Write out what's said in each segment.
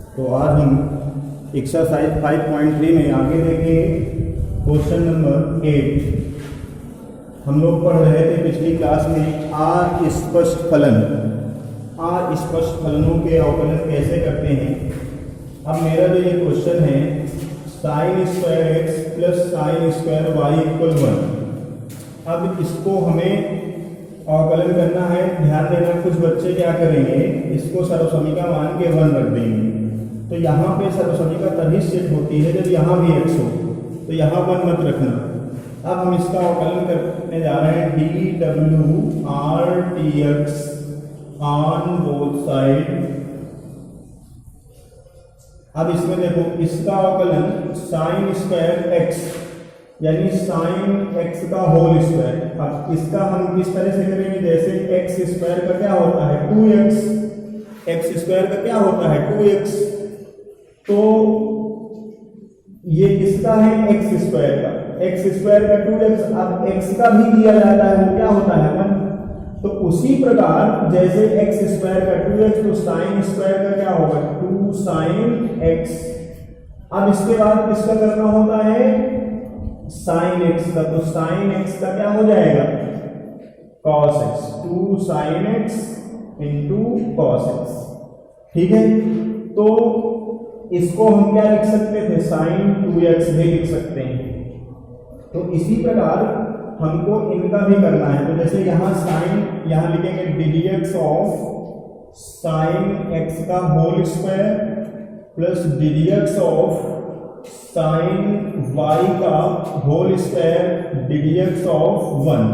तो आज हम एक्सरसाइज 5.3 में आगे देखेंगे क्वेश्चन नंबर 8। हम लोग पढ़ रहे थे पिछली क्लास में अस्पष्ट फलन, अस्पष्ट फलनों के अवकलन कैसे करते हैं। अब मेरा जो ये क्वेश्चन है sine square x plus sine square y equal 1। अब इसको हमें अवकलन करना है। ध्यान देना, कुछ बच्चे क्या करेंगे, इसको सर्वसमीका मान के 1 रख देंगे। तो यहाँ पे सर्वसमीका तभी सेट होती है जब यहाँ भी x हो, तो यहाँ 1 मत रखना। अब हम इसका अवकलन करने जा रहे हैं dWr/dx ऑन बोथ साइड। अब इसमें देखो, इसका अवकलन साइन स्क्वायर एक्स यानी साइन एक्स का होल स्क्वायर। अब इसका हम किस तरह से करेंगे, जैसे एक्स स्क्वायर का क्या होता है 2x, एक्स स्क्वायर का क्या होता है 2x, तो ये किसका है एक्स स्क्वायर का, एक्स स्क्वायर का 2x। अब एक्स का भी दिया जाता है, वो क्या होता है 1। तो उसी प्रकार जैसे एक्स स्क्वायर का 2x, तो साइन स्क्वायर का क्या होगा 2 साइन एक्स। अब इसके बाद किसका करना होता है साइन एक्स का, तो साइन एक्स का क्या हो जाएगा cos x, 2 sine x into cos x. ठीक है, तो इसको हम क्या लिख सकते थे साइन 2x भी लिख सकते हैं। तो इसी प्रकार हमको इनका भी करना है। तो जैसे यहाँ साइन, यहाँ लिखेंगे dx ऑफ साइन एक्स का whole square plus dx of sine y का होल स्क्वायर dx ऑफ 1।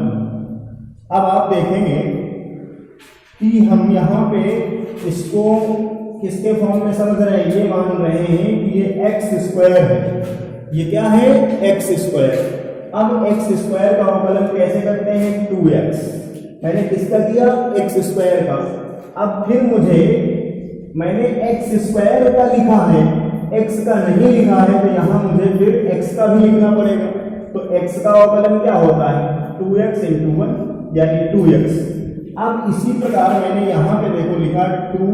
अब आप देखेंगे कि हम यहाँ पे इसको किसके फॉर्म में समझ रहे हैं, ये मान रहे हैं कि ये एक्स स्क्वायर है। ये क्या है एक्स स्क्वायर। अब एक्स स्क्वायर का अवकलन कैसे करते हैं 2x, मैंने किसका किया एक्स स्क्वायर का। अब फिर मैंने एक्स स्क्वायर का लिखा है, x का नहीं लिखा है, तो यहाँ मुझे फिर x का भी लिखना पड़ेगा। तो x का अवकलन क्या होता है 2x इंटू 1 यानी 2x। अब इसी प्रकार मैंने यहाँ पे देखो लिखा 2,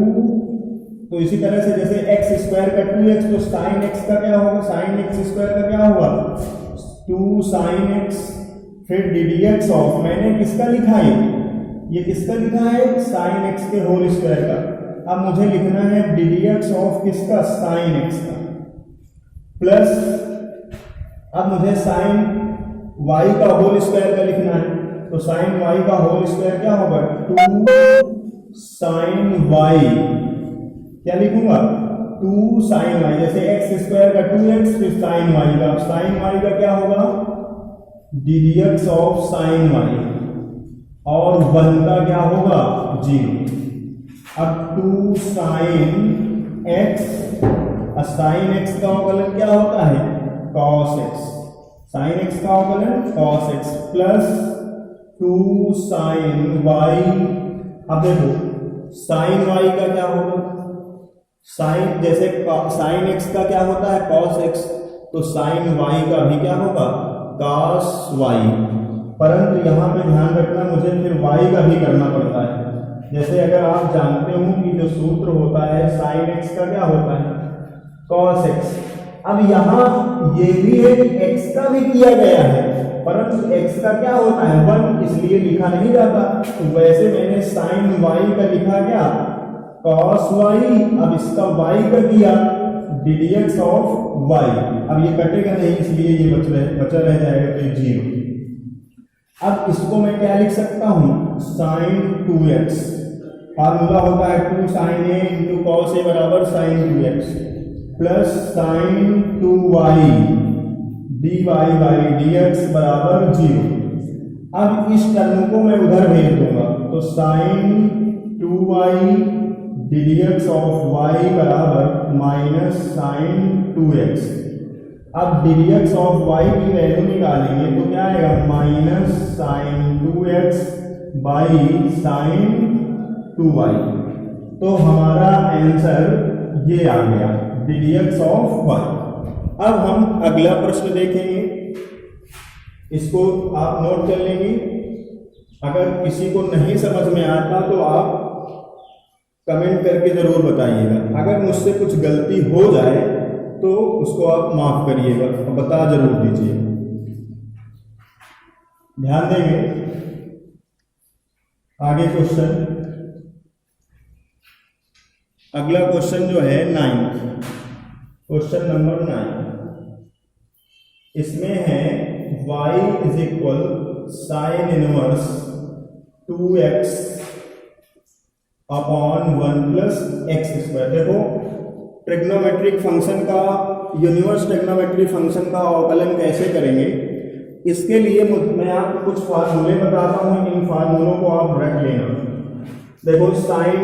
तो इसी तरह से जैसे एक्स स्क्वायर का 2x, तो साइन एक्स का क्या होगा, साइन एक्स स्क्वायर का क्या होगा 2 साइन एक्स, फिर dx ऑफ, मैंने किसका लिखा है, ये किसका लिखा है साइन एक्स के होल स्क्वायर का। अब मुझे लिखना है dx ऑफ किसका साइन एक्स का, प्लस अब मुझे साइन y का होल स्क्वायर का लिखना है। तो साइन y का होल स्क्वायर क्या होगा 2 साइन y, क्या लिखूंगा 2 साइन y, जैसे एक्स स्क्वायर का 2x फिर साइन y का, साइन y का क्या होगा dx ऑफ साइन y और 1 का क्या होगा 0। अब 2 साइन x, साइन x का अवकलन क्या होता है cos x, साइन x का अवकलन cos x plus 2 sine y। अब देखो साइन y का क्या होगा, साइन जैसे साइन x का क्या होता है cos x, तो साइन y का भी क्या होगा cos y। परंतु यहाँ पे ध्यान रखना, मुझे फिर y का भी करना पड़ता है। जैसे अगर आप जानते हो कि जो सूत्र होता है साइन x का क्या होता है cos x। अब यहाँ ये भी है कि x का भी किया गया है, परंतु x का क्या होता है 1, इसलिए लिखा नहीं जाता। तो वैसे मैंने साइन y का लिखा क्या cos y, अब इसका y का किया dx ऑफ y। अब ये कटेगा नहीं, इसलिए ये बचा रह जाएगा तो 0। अब इसको मैं क्या लिख सकता हूं साइन 2x, फार्मूला होता है 2 sine a into cos a बराबर sine 2x plus sine 2y dy by dx बराबर 0। अब इस टर्म को मैं उधर भेज दूंगा, तो sine 2y dx of y बराबर माइनस साइन 2x। अब dx ऑफ y की वैल्यू निकालेंगे तो क्या आएगा minus sine 2x by sine 2y। तो हमारा आंसर ये आ गया dx ऑफ y। अब हम अगला प्रश्न देखेंगे, इसको आप नोट कर लेंगे। अगर किसी को नहीं समझ में आता तो आप कमेंट करके ज़रूर बताइएगा। अगर मुझसे कुछ गलती हो जाए तो उसको आप माफ़ करिएगा और बता जरूर दीजिए। ध्यान देंगे। आगे क्वेश्चन, अगला क्वेश्चन जो है 9, क्वेश्चन नंबर 9, इसमें है y is equal sine inverse 2x upon 1 plus x square. देखो ट्रिग्नोमेट्रिक फंक्शन का, यूनिवर्स ट्रिग्नोमेट्रिक फंक्शन का अवकलन कैसे करेंगे, इसके लिए मैं आपको कुछ फार्मूले बताता हूँ, इन फार्मूलों को आप रख लेना। देखो साइन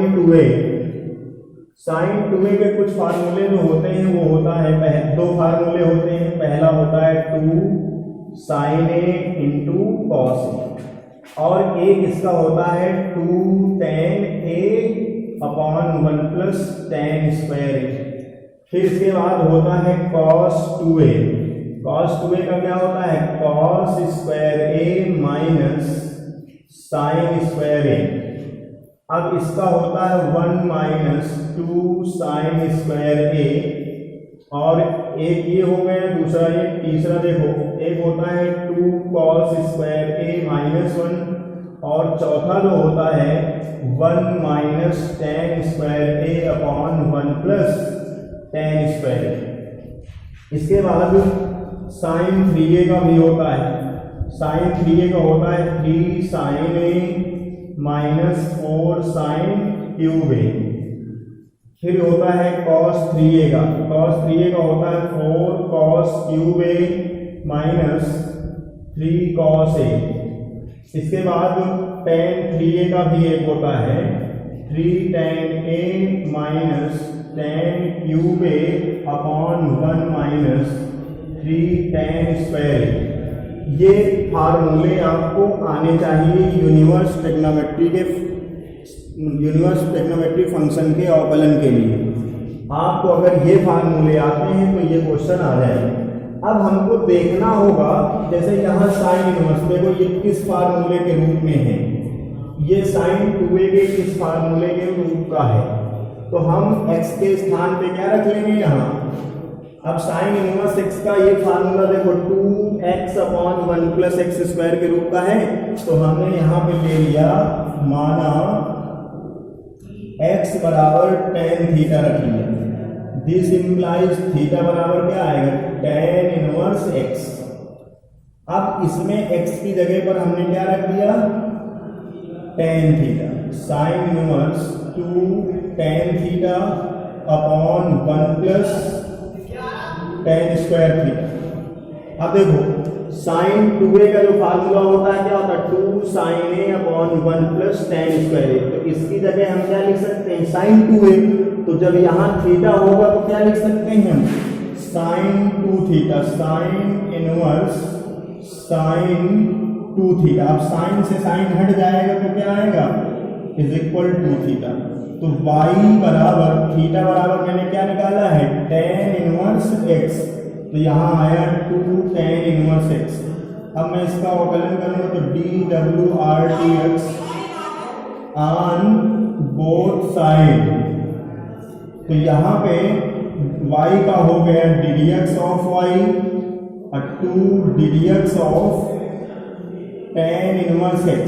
2a के कुछ फार्मूले जो होते हैं वो होता है, दो फार्मूले होते हैं। पहला होता है 2 sine A into cos A, और एक इसका होता है 2 tan a upon 1 plus tan square A. फिर इसके बाद होता है cos 2a। cos 2a का क्या होता है, cos square a minus sine square A. अब इसका होता है 1 माइनस 2 साइन स्क्वायर ए, और एक ये हो गया, दूसरा ये, तीसरा देखो एक होता है 2 cos स्क्वायर ए माइनस 1, और चौथा जो होता है 1 माइनस tan स्क्वायर ए अपॉन 1 प्लस tan स्क्वायर ए। इसके बाद साइन 3a का भी होता है, साइन 3a का होता है 3 साइन ए माइनस 4 साइन क्यूब ए। फिर होता है cos 3a का, cos 3a का होता है 4 cos क्यूब ए माइनस 3 cos ए। इसके बाद tan 3a का भी एक होता है 3 tan a minus tan cube A upon 1 minus 3 tan square A. ये फार्मूले आपको आने चाहिए यूनिवर्स ट्रिग्नोमेट्री फंक्शन के अवकलन के लिए। आपको अगर ये फार्मूले आते हैं तो ये क्वेश्चन आ जाएगा। अब हमको देखना होगा, जैसे यहाँ साइन इनवर्स, देखो ये किस फार्मूले के रूप में है, ये साइन 2a के किस फार्मूले के रूप का है, तो हम x के स्थान पे क्या रख लेंगे यहाँ। अब साइन इनवर्स x का ये फार्मूला देखो 2x upon 1 plus x square के रूप का है, तो हमने यहाँ पे ले लिया, माना x बराबर tan थीटा रख लिया। दिस इंप्लाइज थीटा बराबर क्या आएगा, tan इनवर्स x। अब इसमें x की जगह पर हमने क्या रख दिया, tan theta. Sine inverse 2 tan theta upon 1 plus tan square theta. अब देखो साइन 2a का जो फार्मूला होता है क्या होता है, 2 साइन ए अपॉन 1 प्लस tan स्क्वायर ए। तो इसकी जगह हम क्या लिख सकते हैं, साइन 2a। तो जब यहाँ थीटा होगा तो क्या लिख सकते हैं हम, sine 2 theta, sine inverse sine 2 theta. अब साइन से साइन हट जाएगा तो क्या आएगा, इज इक्वल टू थीटा। तो y बराबर थीटा बराबर मैंने क्या निकाला है, tan इनवर्स x। तो यहाँ आया 2 tan इनवर्स x। अब मैं इसका अवकलन करूंगा तो dw/dx ऑन बोथ साइड। तो यहाँ पे y का हो गया ddx ऑफ y और 2 ddx of tan inverse x।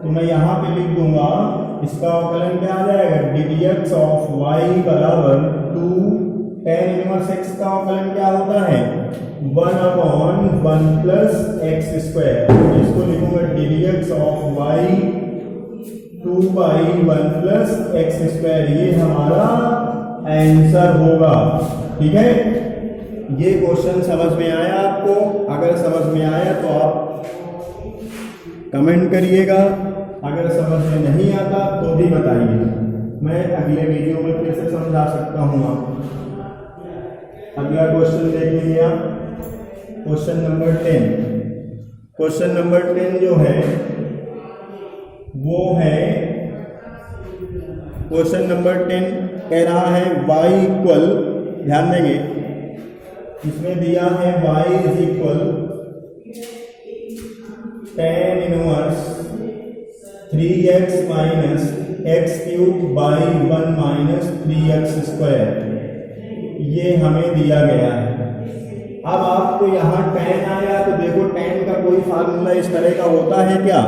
तो मैं यहाँ पे लिख दूंगा, इसका अवकलन क्या आ जाएगा, ddx ऑफ y बराबर 2 tan इनवर्स x का अवकलन क्या होता है, 1 अपॉन 1 प्लस एक्स स्क्वायर। इसको लिखूंगा ddx of y 2/1 plus x square. ये हमारा आंसर होगा। ठीक है, ये क्वेश्चन समझ में आया आपको? अगर समझ में आया तो आप कमेंट करिएगा, अगर समझ में नहीं आता तो भी बताइए, मैं अगले वीडियो में फिर से समझा सकता हूँ आपको। अगला क्वेश्चन देख लीजिए आप, क्वेश्चन नंबर 10। क्वेश्चन नंबर 10 जो है वो है, क्वेश्चन नंबर 10 कह रहा है y इक्वल, ध्यान देंगे इसमें दिया है y is equal tan inverse 3x minus x cube by 1 minus 3x square, ये हमें दिया गया है। अब आपको यहाँ tan आया तो देखो tan का कोई फार्मूला इस तरह का होता है क्या?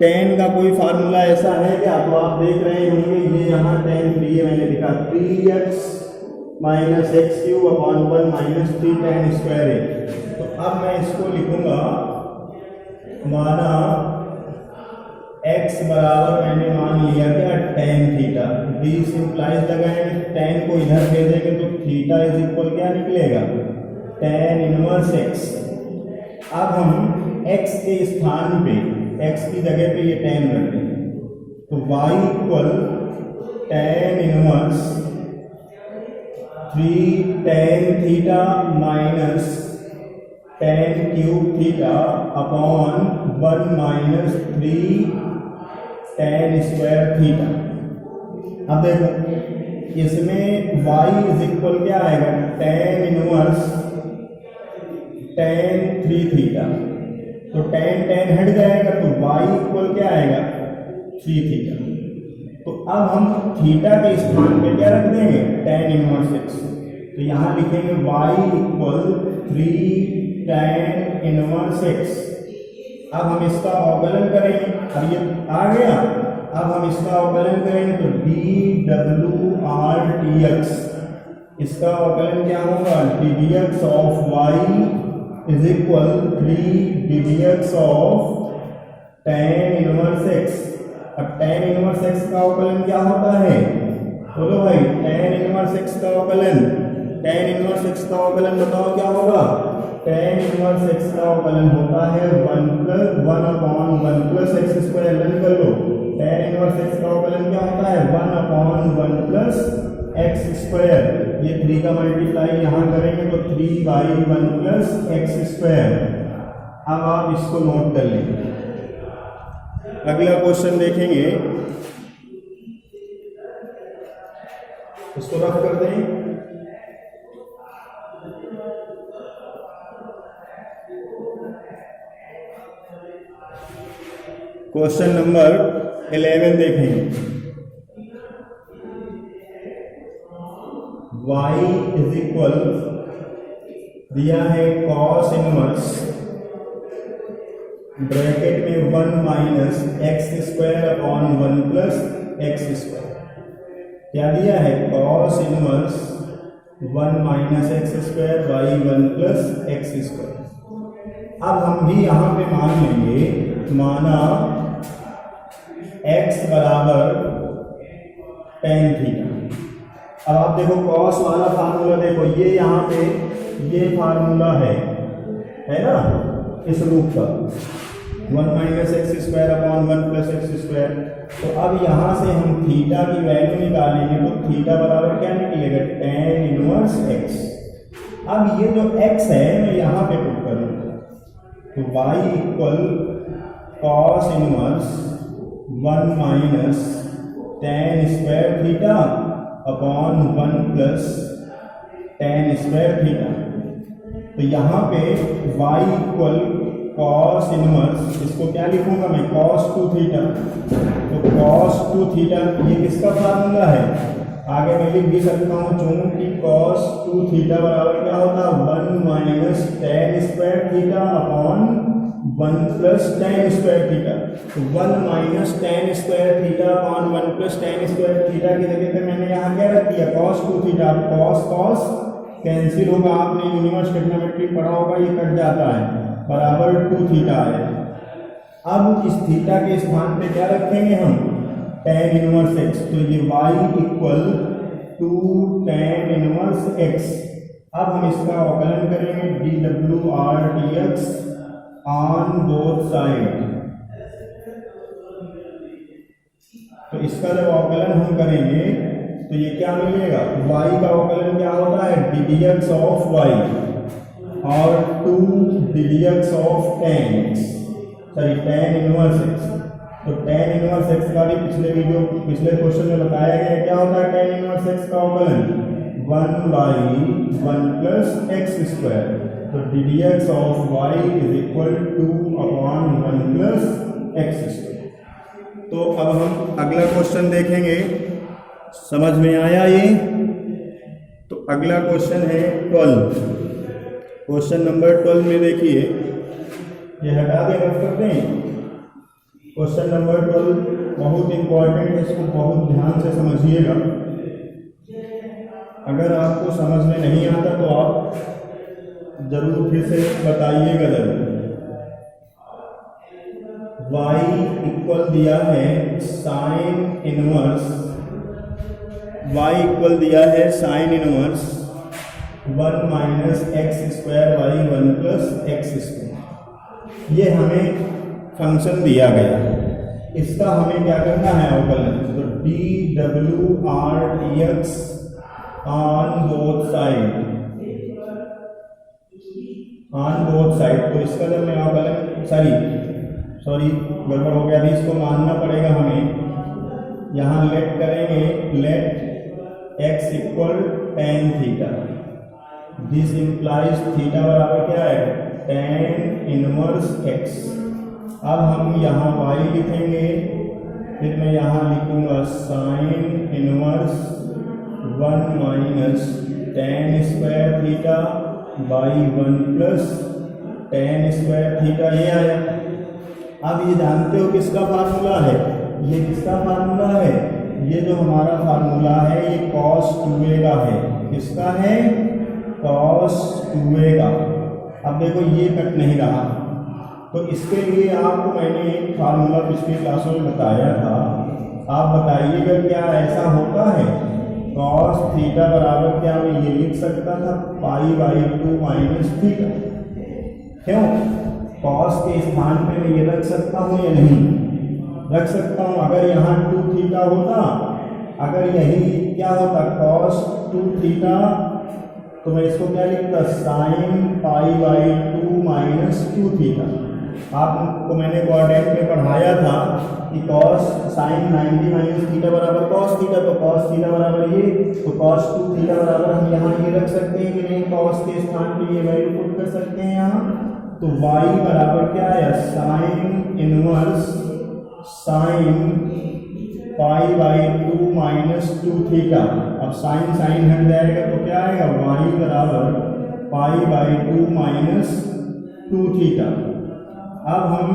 tan का कोई फार्मूला ऐसा है क्या? तो आप देख रहे होंगे ये यहाँ tan 3 है, मैंने लिखा 3x minus x cube upon 1 minus 3 tan square है। तो अब मैं इसको लिखूंगा, माना x बराबर मैंने मान लिया क्या tan थीटा, d सिंप्लाइज लगाएंगे tan को इधर भेजेंगे तो थीटा इज इक्वल क्या निकलेगा? tan inverse x। अब हम x के स्थान पे x की जगह पे ये tan रख देंगे तो y equal tan inverse 3 tan theta minus tan cube theta upon 1 minus 3 tan square theta. अब देखो इसमें y इज इक्वल क्या आएगा? tan इनवर्स tan 3 थीटा, तो tan हट जाएगा तो y इक्वल क्या आएगा? 3 थीटा। तो अब हम थीटा के स्थान पे क्या रख देंगे? tan inverse x। तो यहाँ लिखेंगे y equal 3 tan inverse x। अब हम इसका अवकलन करेंगे, अब ये आ गया, अब हम इसका अवकलन करेंगे तो dWr/dx, इसका अवकलन क्या होगा? ddx of y is equal 3 ddx of tan inverse x। अब tan इनवर्स x का अवकलन क्या होता है? बोलो भाई, tan इनवर्स x का अवकलन, tan इनवर्स x का अवकलन बताओ क्या होगा? tan इनवर्स x का अवकलन होता है 1 upon 1 plus x square. Run कर लो, tan इनवर्स x का अवकलन क्या होता है? 1 अपॉन 1 प्लस एक्स स्क्वायर। ये 3 का मल्टीप्लाई यहाँ करेंगे तो 3/1 प्लस एक्स स्क्वायर। अब आप इसको नोट कर लेंगे। अगला क्वेश्चन देखेंगे, इसको रफ कर दें। क्वेश्चन नंबर 11 देखेंगे। y इज इक्वल दिया है cos इनवर्स ब्रैकेट में 1 minus x square upon 1 plus x square. क्या दिया है? cos inverse 1 minus x square by 1 plus x square. अब हम भी यहाँ पे मान लेंगे, माना x बराबर tan थीटा। अब आप देखो cos वाला फार्मूला देखो, ये यहाँ पे ये फार्मूला है ना, इस रूप का 1 minus x square upon 1 plus x square. तो अब यहाँ से हम थीटा की वैल्यू निकालेंगे तो थीटा बराबर क्या निकलेगा? tan inverse x। अब ये जो x है मैं यहाँ पे पुट करूँगा तो y equal cos inverse 1 minus tan square theta upon 1 plus tan square theta. तो यहाँ पे y इक्वल cos इनवर्स, इसको क्या लिखूंगा मैं? cos 2 theta. तो cos 2 थीटा ये किसका फार्मूला है? आगे मैं लिख भी सकता हूँ चूंकि cos 2 थीटा बराबर क्या होता है? 1 minus tan square theta upon 1 plus tan square theta. तो 1 minus tan square theta upon 1 plus tan square theta की जगह पे मैंने यहाँ क्या रख दिया? cos 2 theta. cos कैंसिल होगा, आपने यूनिवर्स ट्रिग्नोमेट्री पढ़ा होगा, ये कट जाता है, बराबर 2 थीटा है। अब इस थीटा के स्थान पे क्या रखेंगे हम? tan inverse x। तो ये y equal 2 tan inverse x। अब हम इसका अवकलन करेंगे dWr/dx ऑन बोथ साइड। तो इसका जब अवकलन हम करेंगे तो ये क्या मिलेगा? y का अवकलन क्या होता है? ddx ऑफ y और 2 ddx of tan x, sorry tan inverse x। तो tan इनवर्स x का भी पिछले क्वेश्चन में बताया गया क्या होता है tan इनवर्स x का अवकलन? 1/1 प्लस एक्स स्क्वायर। तो ddx of y is equal 2 upon 1 plus x square. तो अब हम अगला क्वेश्चन देखेंगे। समझ में आया ये? तो अगला क्वेश्चन है 12। क्वेश्चन नंबर 12 में देखिए, ये हटा के रख सकते हैं। क्वेश्चन नंबर 12 बहुत इंपॉर्टेंट है, इसको बहुत ध्यान से समझिएगा। अगर आपको समझ में नहीं आता तो आप जरूर फिर से बताइएगा जरूर। y इक्वल दिया है साइन इनवर्स, y इक्वल दिया है sine inverse 1 minus x square by 1 plus x square. ये हमें फंक्शन दिया गया है, इसका हमें क्या करना है अवकलन। तो D W R D x on both side, on both side. तो इसका जब मैं अवकलन सॉरी गड़बड़ हो गया, अभी इसको मानना पड़ेगा हमें। यहाँ लेट करेंगे, let x equal tan theta, this implies theta बराबर क्या है टेन इनवर्स एक्स। अब हम यहाँ y लिखेंगे, फिर मैं यहाँ लिखूंगा sign inverse 1 minus ten square theta by 1 plus ten square theta. ये आया। अब ये जानते हो किसका फार्मूला है? ये किसका फार्मूला है? ये जो हमारा फार्मूला है ये cos 2a का है। किसका है? cos 2a का। अब देखो ये कट नहीं रहा, तो इसके लिए आपको मैंने एक फार्मूला पिछली क्लासों में बताया था। आप बताइएगा क्या ऐसा होता है? cos थीटा बराबर क्या मैं ये लिख सकता था पाई बाई 2 माइनस थीटा। क्यों? cos के स्थान पे मैं ये रख सकता हूँ या नहीं? रख सकता हूँ। अगर यहाँ 2 थीटा होता, अगर यही क्या होता cos 2 थीटा, तो मैं इसको क्या लिखता sine pi by 2 minus 2 theta. आपको मैंने क्वाड्रेंट में पढ़ाया था कि cos साइन 90 माइनस थीटा बराबर cos थीटा, तो cos थीटा बराबर ये, तो cos 2 थीटा बराबर हम यहाँ ये रख सकते हैं कि नहीं? cos के स्थान पे ये वैल्यू पुट कर सकते हैं यहाँ। तो y बराबर क्या है sine inverse sine pi by 2 minus 2 theta. अब साइन साइन हट जाएगा तो क्या आएगा y बराबर पाई बाई 2 माइनस 2 थीटा। अब हम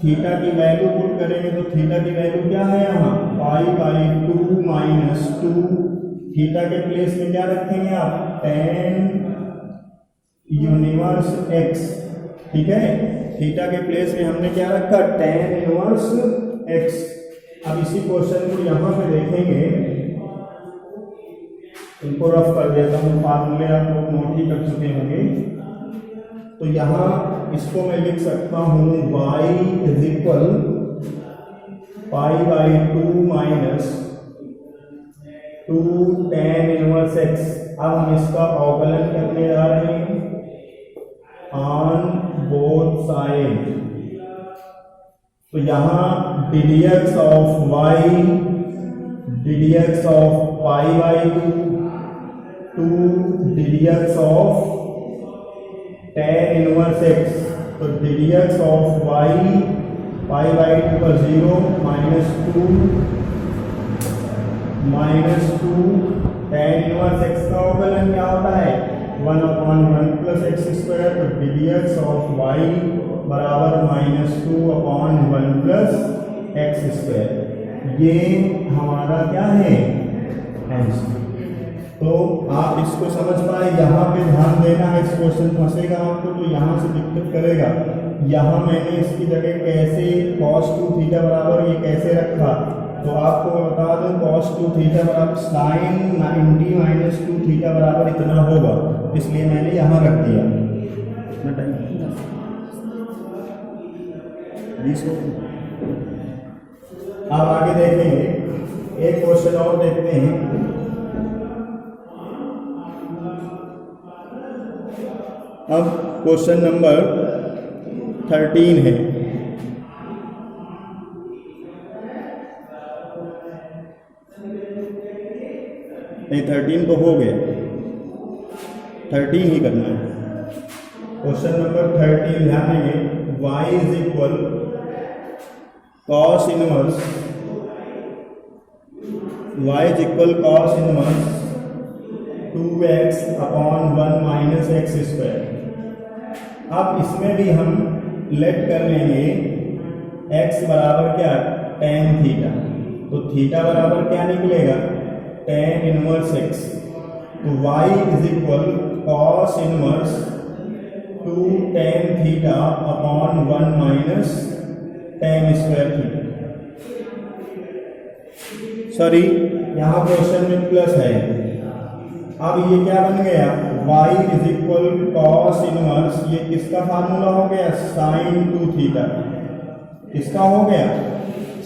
थीटा की वैल्यू पुट करेंगे, तो थीटा की वैल्यू क्या है यहाँ पाई बाई 2 माइनस 2। थीटा के प्लेस में क्या रखेंगे आप टेन यूनिवर्स एक्स। ठीक है, थीटा के प्लेस में हमने क्या रखा टेन इनवर्स एक्स। अब इसी क्वेश्चन को यहाँ पे देखेंगे, इनको रफ कर देता हूँ, फार्मूले आप लोग नोट ही कर चुके होंगे। तो यहाँ इसको मैं लिख सकता हूँ y is equal pi by 2 minus 2 tan inverse x. अब हम इसका अवकलन करने जा रहे हैं ऑन बोथ साइड। तो यहाँ ddx of y, ddx of pi by 2 ddx of tan inverse x. तो ddx of y pi by 2 का 0 माइनस 2 टेन इनवर्स एक्स का अवकलन क्या होता है 1/1 प्लस एक्स स्क्वायर। तो ddx ऑफ y बराबर -2/1 प्लस एक्स स्क्वायर। ये हमारा क्या है आंसर। तो आप इसको समझ पाए, यहाँ पे ध्यान देना है। इस क्वेश्चन फंसेगा आपको तो यहाँ से दिक्कत करेगा। यहाँ मैंने इसकी जगह कैसे cos 2 थीटा बराबर ये कैसे रखा, तो आपको मैं बता दूं cos 2 थीटा बराबर साइन 90 माइनस 2 थीटा बराबर इतना होगा, इसलिए मैंने यहाँ रख दिया। अब आगे देखेंगे, एक क्वेश्चन और देखते हैं। अब क्वेश्चन नंबर 13 है। नहीं 13 तो हो गया, 13 ही करना है। क्वेश्चन नंबर 13 ध्यान देंगे, y is equal cos inverse y is equal cos inverse 2x upon 1 minus x square. अब इसमें भी हम लेट कर लेंगे x बराबर क्या, tan थीटा। तो थीटा बराबर क्या निकलेगा, tan इनवर्स x। तो y is equal cos inverse 2 tan theta upon 1 minus tan square theta. Sorry, यहाँ क्वेश्चन में प्लस है। अब ये क्या बन गया, y is equal cos inverse, ये किसका फार्मूला हो गया, साइन 2 थीटा। किसका हो गया,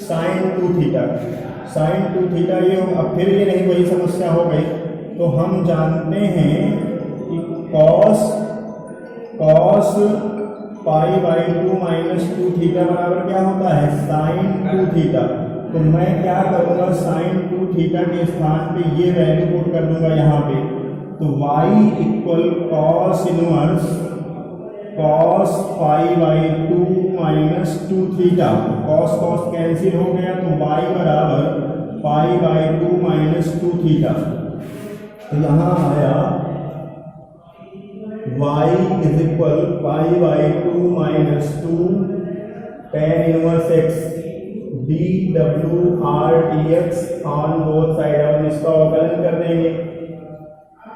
साइन 2 थीटा। साइन 2 थीटा ये हो, अब फिर ये नहीं वही समस्या हो गई। तो हम जानते हैं कि cos pi by 2 minus 2 theta बराबर क्या होता है, साइन 2 थीटा। तो मैं क्या करूँगा, साइन 2 थीटा के स्थान पे ये वैल्यू पुट कर दूंगा यहाँ पे। तो y equal cos inverse cos pi by 2 minus 2 theta. Cos cos cancel हो गया, तो y बराबर पाई बाई 2 माइनस 2 थीटा। तो यहाँ आया y is equal pi by 2 minus 2 tan inverse x dw/dx on both side. हम इसका अवकलन कर देंगे।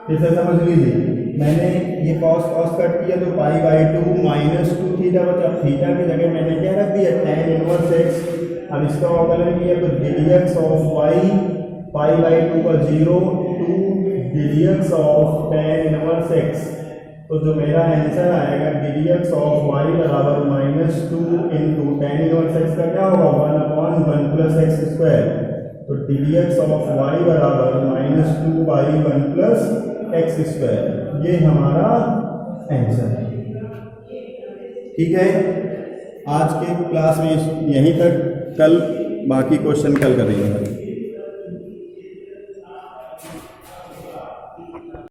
फिर से समझ लीजिए, मैंने ये कॉस कॉस कट किया तो पाई बाई 2 माइनस 2 थीटा बचा। थीटा की जगह मैंने क्या रख दिया, tan इनवर्स x। अब इसका अवकलन किया तो dx of y pi by 2 का 0 to dx of tan inverse x। तो जो मेरा आंसर आएगा dx ऑफ y बराबर -2 इंटू tan इनवर्स x का क्या होगा, 1/1 प्लस एक्स स्क्वायर। तो dx ऑफ y बराबर -2 बाई 1 प्लस एक्स स्क्वायर। ये हमारा आंसर है। ठीक है, आज के क्लास में यहीं तक। कल बाकी क्वेश्चन कल करेंगे।